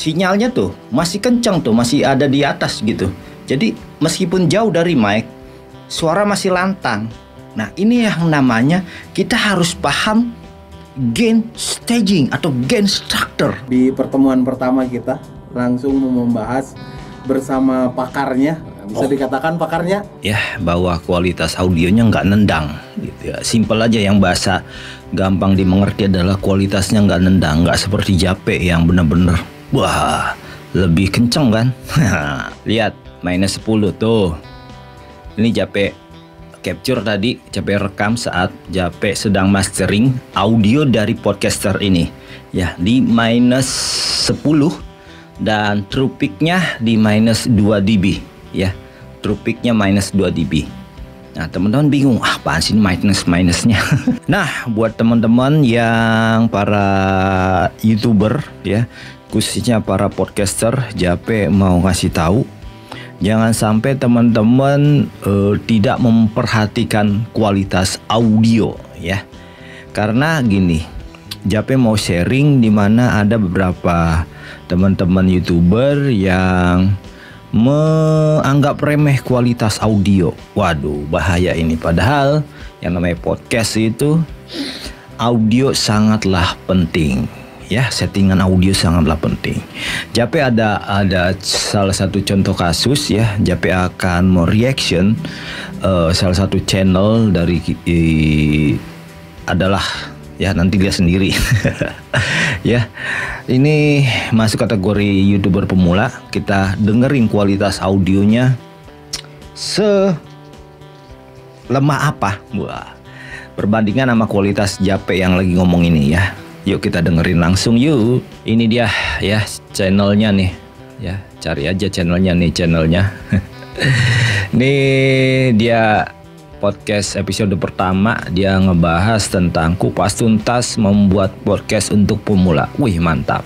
sinyalnya tuh masih kencang tuh, masih ada di atas gitu. Jadi meskipun jauh dari mic, suara masih lantang. Nah, ini yang namanya kita harus paham gain staging atau gain structure. Di pertemuan pertama kita langsung membahas bersama pakarnya, bisa dikatakan pakarnya ya, bahwa kualitas audionya nggak nendang gitu ya. Simpel aja, yang bahasa gampang dimengerti adalah kualitasnya nggak nendang, nggak seperti Jape yang bener-bener wah lebih kenceng kan. Lihat minus 10 tuh, ini Jape capture tadi, Jape rekam saat Jape sedang mastering audio dari podcaster ini ya, di minus 10 dan true peak-nya di minus 2 dB ya, true peak-nya minus 2 dB. Nah, teman-teman bingung, apaan sih minusnya? Nah, buat teman-teman yang para YouTuber ya, khususnya para podcaster, Jape mau ngasih tahu, jangan sampai teman-teman tidak memperhatikan kualitas audio ya. Karena gini, Jape mau sharing di mana ada beberapa teman-teman YouTuber yang menganggap remeh kualitas audio. Waduh, bahaya ini. Padahal yang namanya podcast itu audio sangatlah penting ya, settingan audio sangatlah penting. Jape ada salah satu contoh kasus ya. Jape akan mau reaction salah satu channel dari adalah ya, nanti lihat sendiri. Ya, ini masuk kategori YouTuber pemula. Kita dengerin kualitas audionya selemah apa, wah, perbandingan sama kualitas Jape yang lagi ngomong ini ya. Yuk kita dengerin langsung yuk. Ini dia ya channelnya nih ya, cari aja channelnya nih, Nih dia podcast episode pertama, dia ngebahas tentang kupas tuntas membuat podcast untuk pemula. Wih, mantap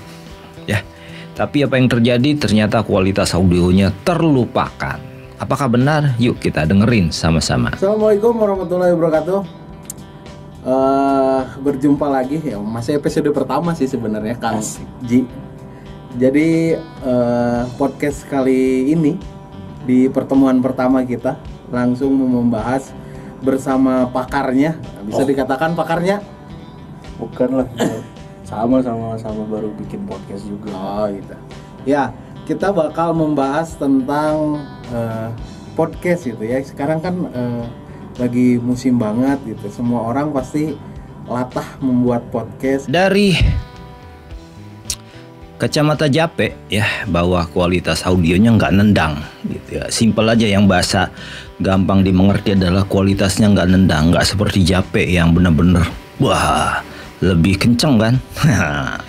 ya. Tapi apa yang terjadi? Ternyata kualitas audionya terlupakan. Apakah benar? Yuk kita dengerin sama-sama. Assalamualaikum warahmatullahi wabarakatuh. Berjumpa lagi ya, masih episode pertama sih sebenarnya, Kang Ji. Jadi podcast kali ini di pertemuan pertama kita langsung membahas bersama pakarnya, bisa dikatakan pakarnya? Bukan lah, sama baru bikin podcast juga. Oh gitu. Ya, kita bakal membahas tentang podcast gitu ya. Sekarang kan lagi musim banget gitu. Semua orang pasti latah membuat podcast. Dari kacamata Jape ya, bahwa kualitas audionya nggak nendang gitu ya. Simpel aja, yang bahasa gampang dimengerti adalah kualitasnya nggak nendang, nggak seperti Jape yang bener-bener wah lebih kenceng kan.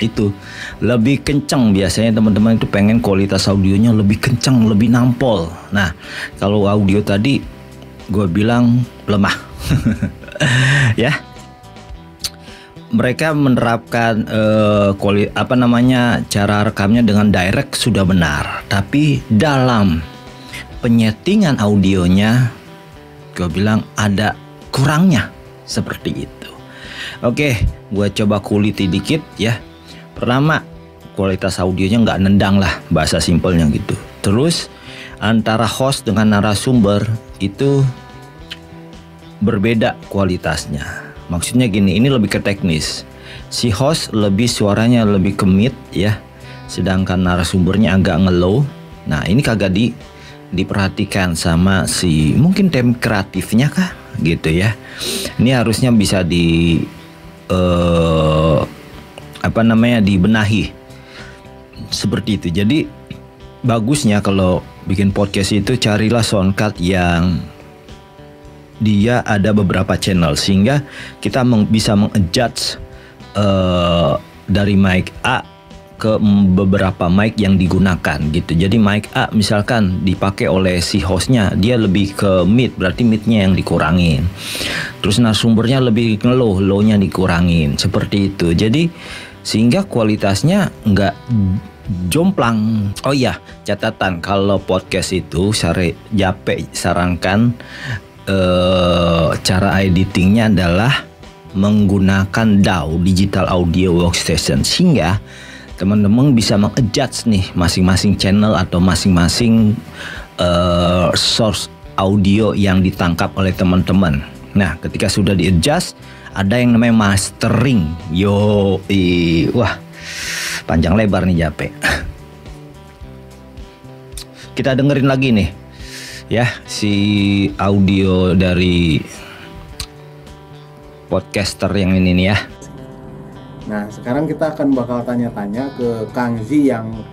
Itu lebih kenceng, biasanya teman-teman itu pengen kualitas audionya lebih kenceng, lebih nampol. Nah, kalau audio tadi gue bilang lemah. Ya, mereka menerapkan cara rekamnya dengan direct sudah benar, tapi dalam penyetingan audionya gue bilang ada kurangnya seperti itu. Oke, gue coba kuliti dikit ya. Pertama, kualitas audionya nggak nendang lah, bahasa simpelnya gitu. Terus antara host dengan narasumber itu berbeda kualitasnya. Maksudnya gini, ini lebih ke teknis. Si host lebih suaranya lebih ke mid ya, sedangkan narasumbernya agak ngelow. Nah, ini kagak diperhatikan sama si mungkin tim kreatifnya kah gitu ya. Ini harusnya bisa dibenahi seperti itu. Jadi bagusnya kalau bikin podcast itu carilah soundcard yang dia ada beberapa channel, sehingga kita bisa mengadjust dari mic A ke beberapa mic yang digunakan gitu. Jadi mic A misalkan dipakai oleh si hostnya, dia lebih ke mid, berarti midnya yang dikurangin. Terus narasumbernya lebih ngelow, lownya dikurangin, seperti itu. Jadi sehingga kualitasnya nggak jomplang. Oh iya, catatan kalau podcast itu Jape sarankan cara editingnya adalah menggunakan DAW, Digital Audio Workstation, sehingga teman-teman bisa mengadjust nih masing-masing channel atau masing-masing source audio yang ditangkap oleh teman-teman. Nah, ketika sudah di-adjust, ada yang namanya mastering. Wah, panjang lebar nih Jape. Kita dengerin lagi nih, ya, si audio dari podcaster yang ini nih ya. Nah, sekarang kita akan bakal tanya-tanya ke Kang Zi yang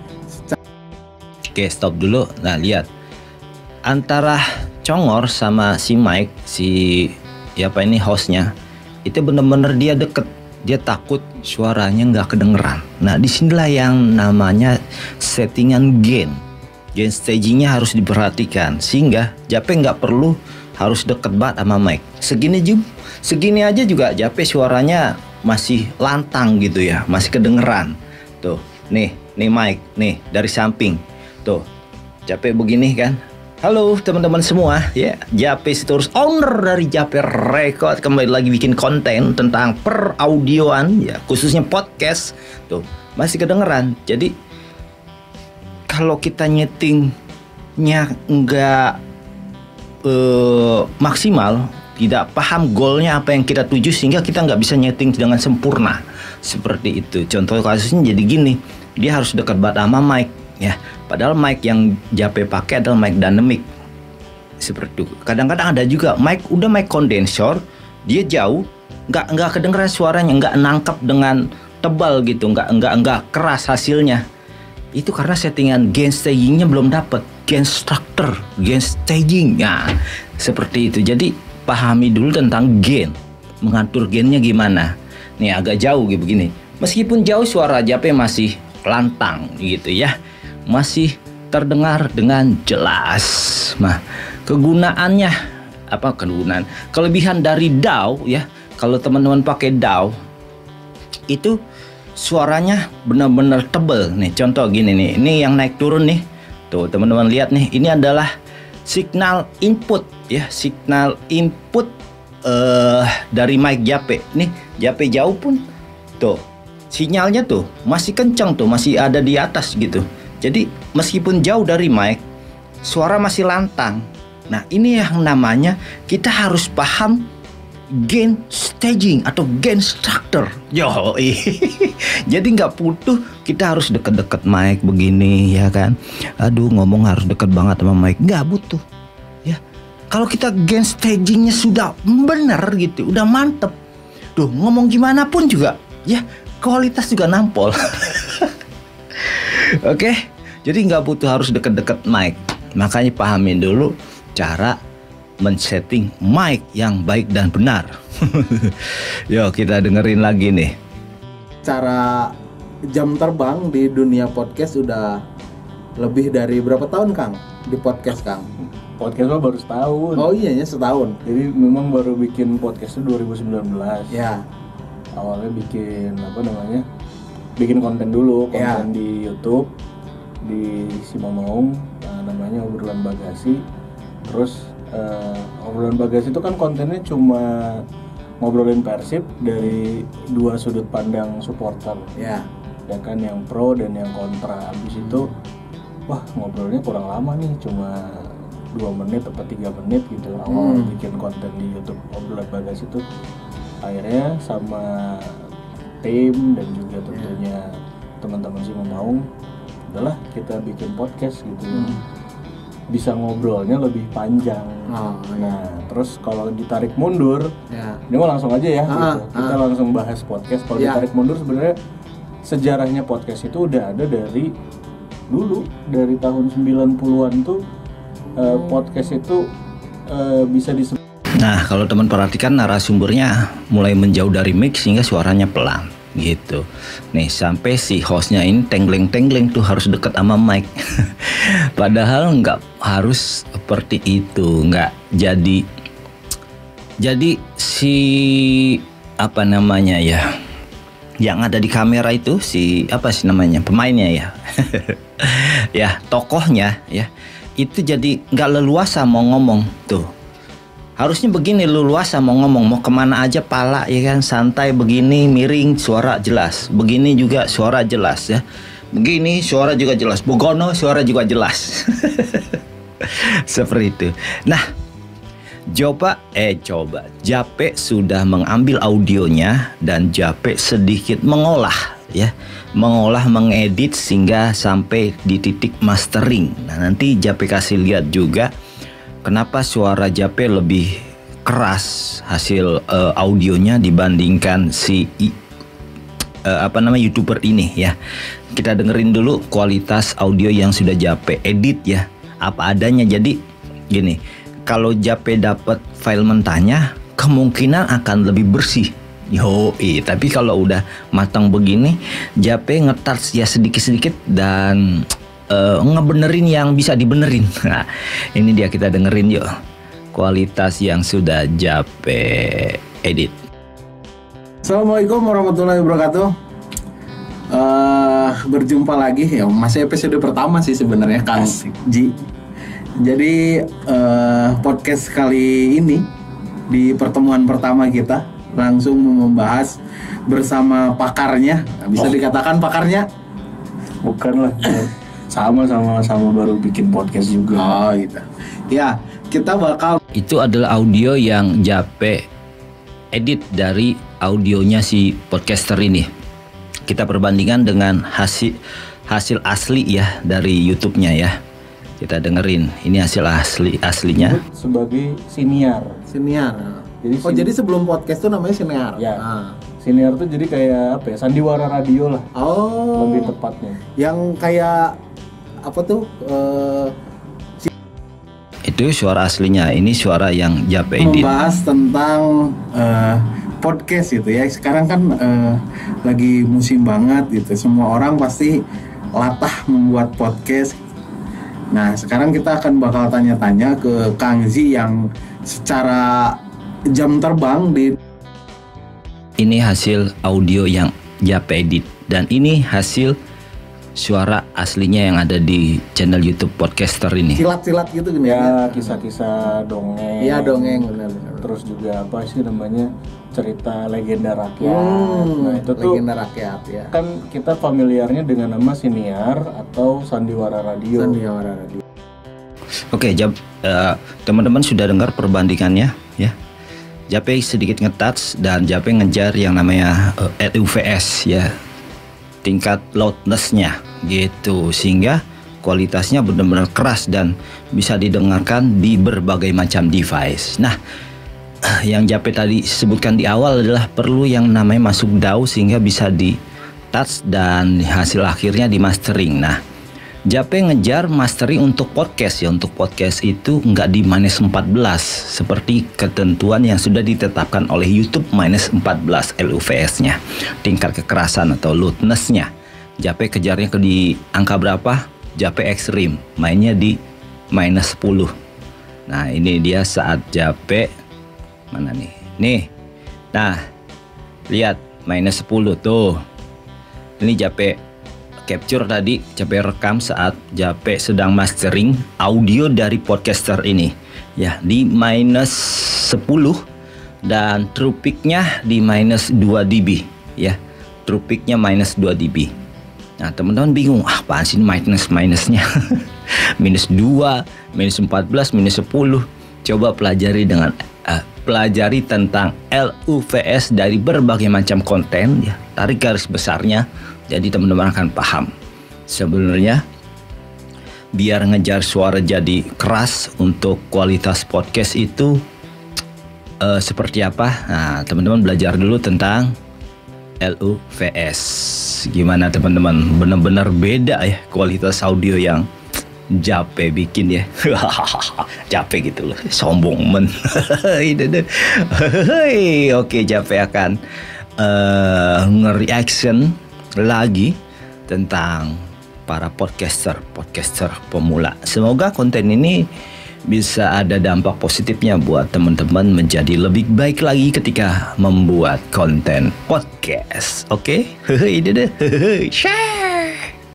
Oke, stop dulu. Nah, lihat. Antara Congor sama si Mike, ini hostnya, itu bener-bener dia deket. Dia takut suaranya nggak kedengeran. Nah, disinilah yang namanya settingan gain stagingnya harus diperhatikan. Sehingga Jape nggak perlu harus deket banget sama Mike. Segini aja juga Jape suaranya masih lantang gitu ya, masih kedengeran. Tuh, nih Mike, nih dari samping. Tuh, Jape begini kan. Halo teman-teman semua, ya, Jape Sitorus, owner dari Jape Record, kembali lagi bikin konten tentang peraudioan, ya, khususnya podcast. Tuh, masih kedengeran. Jadi kalau kita nyetingnya nggak maksimal, tidak paham goalnya apa yang kita tuju, sehingga kita nggak bisa nyeting dengan sempurna. Seperti itu. Contoh kasusnya jadi gini, dia harus dekat banget sama mic, ya. Padahal mic yang Jape pakai adalah mic dynamic. Seperti itu. Kadang-kadang ada juga mic kondensor, dia jauh, nggak kedengeran suaranya, nggak nangkep dengan tebal gitu, nggak keras hasilnya. Itu karena settingan gain stagingnya belum dapat, gain structure, gain staging. Nah, seperti itu. Jadi pahami dulu tentang gain, mengatur gainnya gimana. Nih agak jauh gitu begini. Meskipun jauh suara Jape masih lantang gitu ya, masih terdengar dengan jelas. Nah, kelebihan dari DAW ya, kalau teman-teman pakai DAW itu suaranya benar-benar tebel nih. Contoh gini nih, ini yang naik turun nih. Tuh teman-teman lihat nih, ini adalah signal input ya, signal input dari mic Jape. Nih Jape jauh pun tuh sinyalnya tuh masih kencang tuh, masih ada di atas gitu. Jadi meskipun jauh dari mic, suara masih lantang. Nah, ini yang namanya kita harus paham gain staging atau gain structure. Jadi nggak butuh kita harus deket-deket mic begini ya kan. Aduh, ngomong harus deket banget sama mic, nggak butuh ya. Kalau kita gain stagingnya sudah benar gitu, udah mantep, tuh ngomong gimana pun juga ya kualitas juga nampol. Oke, jadi nggak butuh harus deket-deket mic. Makanya pahamin dulu cara men-setting mic yang baik dan benar. Yuk kita dengerin lagi nih. Cara jam terbang di dunia podcast udah lebih dari berapa tahun Kang di podcast Kang? Podcast mah baru setahun. Oh iya ya, setahun. Jadi memang baru bikin podcast itu 2019. Ya. Awalnya bikin konten dulu, konten ya. di YouTube di Simamaung, namanya Obrolan Bagasi. Terus Obrolan Bagasi itu kan kontennya cuma ngobrolin Persib dari dua sudut pandang supporter. Ya kan, yang pro dan yang kontra. Habis itu wah, ngobrolnya kurang lama nih, cuma 2 menit atau 3 menit gitu. Awal bikin konten di YouTube Obrolan Bagasi itu, akhirnya sama tim dan juga tentunya teman-teman Simamaung, udahlah kita bikin podcast gitu. Bisa ngobrolnya lebih panjang. Nah, terus kalau ditarik mundur, ini mah langsung aja ya gitu. Kita langsung bahas podcast. Kalau ditarik mundur, sebenarnya sejarahnya podcast itu udah ada dari dulu, dari tahun 90-an tuh. Podcast itu bisa disebut. Nah, kalau teman perhatikan narasumbernya mulai menjauh dari mic sehingga suaranya pelan gitu. Nih, sampai si hostnya ini tengleng-tengleng tuh harus dekat sama mic. Padahal nggak harus seperti itu, nggak jadi si yang ada di kamera itu pemainnya ya. Ya, tokohnya ya, itu jadi nggak leluasa mau ngomong tuh. Harusnya begini, lu luasa mau ngomong, mau kemana aja pala ya kan, santai begini, miring, suara jelas. Begini juga suara jelas ya. Begini suara juga jelas, begono suara juga jelas. Seperti itu. Nah, Jape sudah mengambil audionya dan Jape sedikit mengolah ya. Mengolah, mengedit sehingga sampai di titik mastering. Nah, nanti Jape kasih lihat juga kenapa suara Jape lebih keras hasil audionya dibandingkan si YouTuber ini ya. Kita dengerin dulu kualitas audio yang sudah Jape edit ya, apa adanya. Jadi gini, kalau Jape dapat file mentahnya kemungkinan akan lebih bersih. Tapi kalau udah matang begini, Jape nge-touch ya sedikit-sedikit dan ngebenerin yang bisa dibenerin. Nah, ini dia, kita dengerin yuk kualitas yang sudah Jape edit. Assalamualaikum warahmatullahi wabarakatuh. Berjumpa lagi ya, masih episode pertama sih sebenarnya Kang Ji. Jadi podcast kali ini di pertemuan pertama kita langsung membahas bersama pakarnya. Bisa dikatakan pakarnya? Bukan lah. Sama baru bikin podcast juga. Oh gitu. Ya, kita bakal. Itu adalah audio yang Jape edit dari audionya si podcaster ini. Kita perbandingkan dengan hasil asli ya dari YouTube-nya ya. Kita dengerin. Ini hasil aslinya. Sebagai siniar. Jadi sebelum podcast tuh namanya siniar. Ya. Siniar tuh jadi kayak apa ya? Sandiwara radio lah. Oh. Lebih tepatnya. Yang kayak apa tuh? Itu suara aslinya. Ini suara yang Jape edit. Membahas tentang podcast gitu ya. Sekarang kan lagi musim banget gitu. Semua orang pasti latah membuat podcast. Nah, sekarang kita akan bakal tanya-tanya ke Kang Zi yang secara jam terbang di. Ini hasil audio yang Jape edit dan ini hasil suara aslinya yang ada di channel YouTube podcaster ini. Silat-silat gitu gini ya, kisah-kisah dongeng. Iya, dongeng benar. Terus juga apa sih namanya? Cerita legenda rakyat. Nah, itu tuh legenda rakyat ya. Kan kita familiarnya dengan nama siniar atau sandiwara radio. Oke, teman-teman sudah dengar perbandingannya ya. Jape sedikit nge-touch dan Jape ngejar yang namanya LUVS ya, tingkat loudness-nya gitu, sehingga kualitasnya benar-benar keras dan bisa didengarkan di berbagai macam device. Nah, yang Jape tadi sebutkan di awal adalah perlu yang namanya masuk DAW sehingga bisa di touch dan hasil akhirnya di mastering. Nah, Jape ngejar mastering untuk podcast ya. Untuk podcast itu nggak di -14 seperti ketentuan yang sudah ditetapkan oleh YouTube, -14 LUVS-nya, tingkat kekerasan atau loudness-nya. Jape kejarnya di angka berapa? Jape ekstrim, mainnya di -10. Nah, ini dia saat Jape mana nih? Nih. Nah, lihat -10 tuh. Ini Jape capture tadi, Jape rekam saat Jape sedang mastering audio dari podcaster ini ya, di -10 dan true peak-nya di -2 dB ya, true peak-nya -2 dB. Nah, teman-teman bingung, apaan sih minusnya? -2, -14, -10. Coba pelajari tentang LUVS dari berbagai macam konten ya, tarik garis besarnya. Jadi teman-teman akan paham sebenarnya biar ngejar suara jadi keras untuk kualitas podcast itu seperti apa. Nah, teman-teman belajar dulu tentang LUVS. Gimana teman-teman? Benar-benar beda ya kualitas audio yang Jape bikin ya. Jape gitu loh, sombong men. Oke, Jape akan nge-reaction lagi tentang para podcaster pemula. Semoga konten ini bisa ada dampak positifnya buat teman-teman menjadi lebih baik lagi ketika membuat konten podcast. Oke? Share.